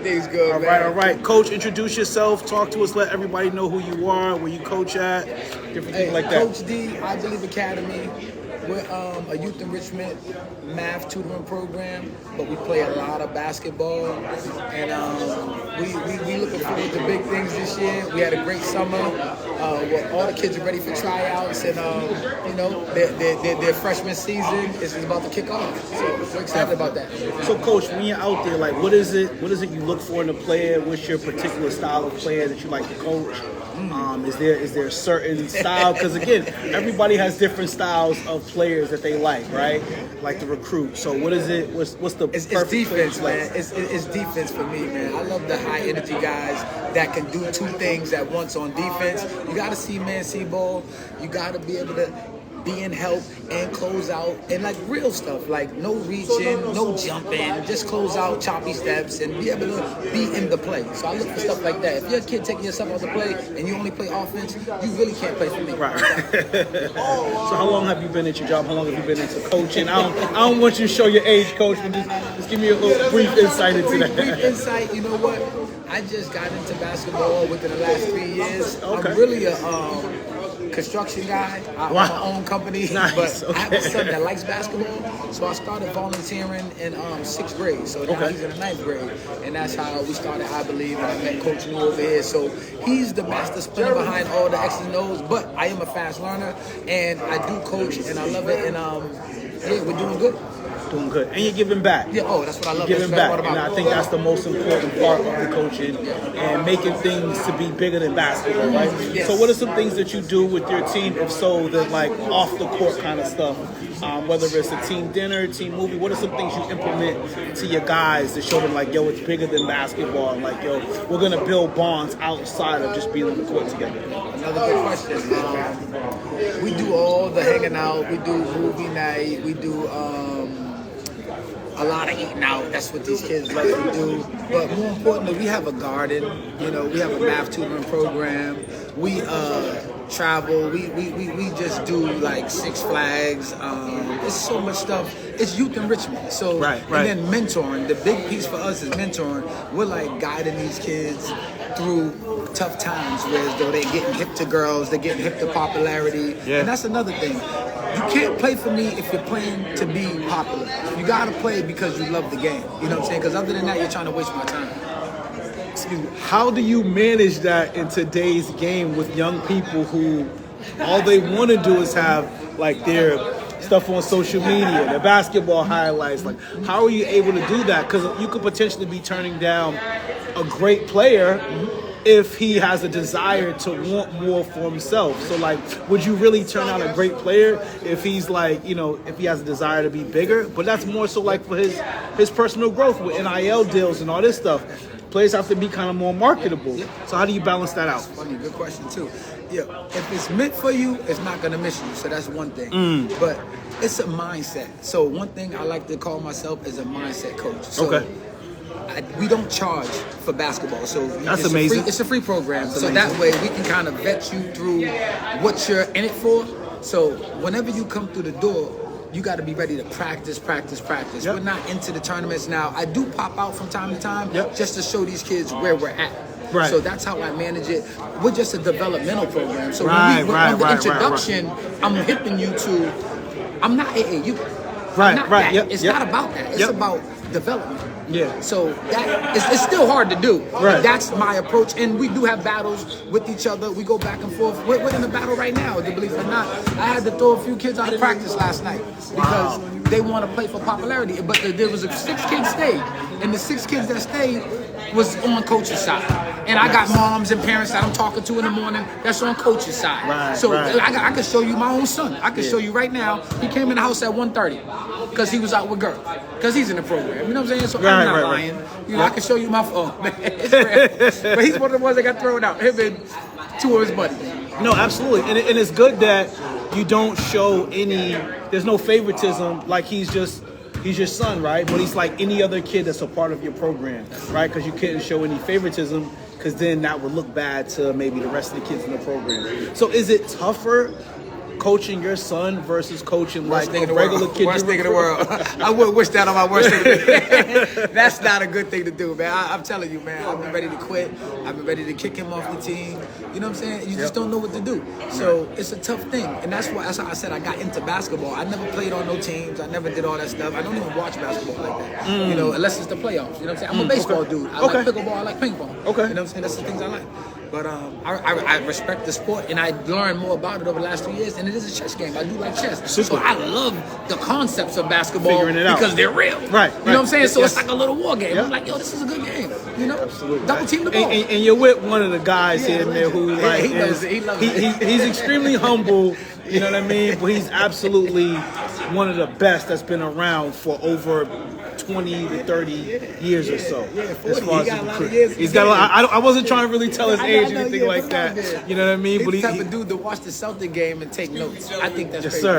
Everything's good, All man. right, all right. Coach, introduce yourself. Talk to us. Let everybody know who you are, where you coach at, different things like that. Coach D, I Believe Academy. We're a youth enrichment math tutoring program, but we play a lot of basketball, and we looking forward to big things this year. We had a great summer. Where all the kids are ready for tryouts, and you know their freshman season is about to kick off. So we're excited about that. So, Coach, when you're out there, like, what is it you look for in a player? What's your particular style of player that you like to coach? Is there a certain style? Because again, everybody has different styles of players that they like, right? Like the recruit. So what is it? What's the perfect defense, player? man. It's defense for me, man. I love the high energy guys that can do two things at once on defense. You got to see man, see ball. You got to be able to be in help and close out and like real stuff, like no reaching, no jumping, just close out choppy steps and be able to be in the play. So I look for stuff like that. If you're a kid taking yourself out the play and you only play offense, you really can't play for me. Right. So how long have you been at your job? How long have you been into coaching? I don't want you to show your age, Coach, but just give me a little brief insight into that. Brief insight, you know what? I just got into basketball within the last 3 years. Okay. I'm really a construction guy. I own my own company, nice. But I have a son that likes basketball, so I started volunteering in 6th grade. So now he's in the 9th grade, and that's how we started, I Believe, and I met Coach New over here. So he's the master spinner behind all the X's and O's, but I am a fast learner, and I do coach, and I love it, and yeah, we're doing good. Doing good. And you're giving back. Yeah, that's what I love. You're giving back. And I think that's the most important part of the coaching and making things to be bigger than basketball, right? Yes. So what are some things that you do with your team, if so, that like off the court kind of stuff, whether it's a team dinner, team movie, what are some things you implement to your guys to show them like, yo, it's bigger than basketball, and like, yo, we're going to build bonds outside of just being on the court together? Another good question. We do all the hanging out, we do movie night, we do a lot of eating out. That's what these kids like to do. But more importantly, we have a garden. You know, we have a math tutoring program. We travel. We just do like Six Flags. It's so much stuff. It's youth enrichment. So right. And then mentoring. The big piece for us is mentoring. We're like guiding these kids through tough times, whereas though they're getting hip to girls, they're getting hip to popularity. Yeah. And that's another thing. You can't play for me if you're playing to be popular. You gotta play because you love the game. You know what I'm saying? Because other than that, you're trying to waste my time. Excuse me. How do you manage that in today's game with young people who all they want to do is have like their stuff on social media, their basketball highlights? Like, how are you able to do that? Because you could potentially be turning down a great player if he has a desire to want more for himself. So like, would you really turn out a great player if he's like, you know, if he has a desire to be bigger? But that's more so like for his personal growth with NIL deals and all this stuff. Players have to be kind of more marketable. So how do you balance that out? Funny, good question too. Yeah, if it's meant for you, it's not gonna miss you. So that's one thing. But it's a mindset. So one thing I like to call myself is a mindset coach. So we don't charge for basketball, so that's amazing. It's a free program, so that way we can kind of vet you through what you're in it for. So whenever you come through the door, you got to be ready to practice. Yep. We're not into the tournaments now. I do pop out from time to time just to show these kids where we're at. Right. So that's how I manage it. We're just a developmental program. So when we're on the introduction, I'm hipping you to, I'm not AAU. Right. It's not about that. It's about development. Yeah. So it's still hard to do. Right. That's my approach, and we do have battles with each other. We go back and forth. We're in a battle right now, believe it or not. I had to throw a few kids out of practice last night because they want to play for popularity. But there was 6 kids stayed, and the 6 kids that stayed was on coach's side. And I got moms and parents that I'm talking to in the morning that's on coach's side. I can show you my own son. I can show you right now. He came in the house at 1:30 because he was out with girls. Because he's in the program. You know what I'm saying? So I'm not lying. You know, I can show you my phone. It's real. But he's one of the ones that got thrown out. Him and 2 of his buddies. No, absolutely. And it's good that you don't show there's no favoritism, like he's your son, right? But he's like any other kid that's a part of your program, right? Because you couldn't show any favoritism, because then that would look bad to maybe the rest of the kids in the program. So is it tougher coaching your son versus coaching like Worst thing a in the regular world. kid? Worst thing in the world. I wouldn't wish that on my worst thing. That's not a good thing to do, man. I'm telling you, man. I've been ready to quit. I've been ready to kick him off the team. You know what I'm saying? You just don't know what to do. So it's a tough thing, and that's why I said I got into basketball. I never played on no teams. I never did all that stuff. I don't even watch basketball like that. You know, unless it's the playoffs. You know what I'm saying? I'm a baseball dude. I like pickleball. I like ping pong. Okay. You know what I'm saying? That's the things I like. But I respect the sport, and I learned more about it over the last 3 years. And it is a chess game. I do like chess, so I love the concepts of basketball because they're real. Right. You know what I'm saying? So it's like a little war game. I'm like, yo, this is a good game. You know, double team the ball. And you're with one of the guys here, man, who like he loves it. He loves it. He's extremely humble. You know what I mean? But he's absolutely one of the best that's been around for over 20 to 30 years or so. Yeah, 40. As far He as got a lot of years. He's got a lot. I wasn't trying to really tell his age or anything like but that. You know what I mean? He's But the type of dude to watch the Celtic game and take notes. I think that's crazy. Yes, sir.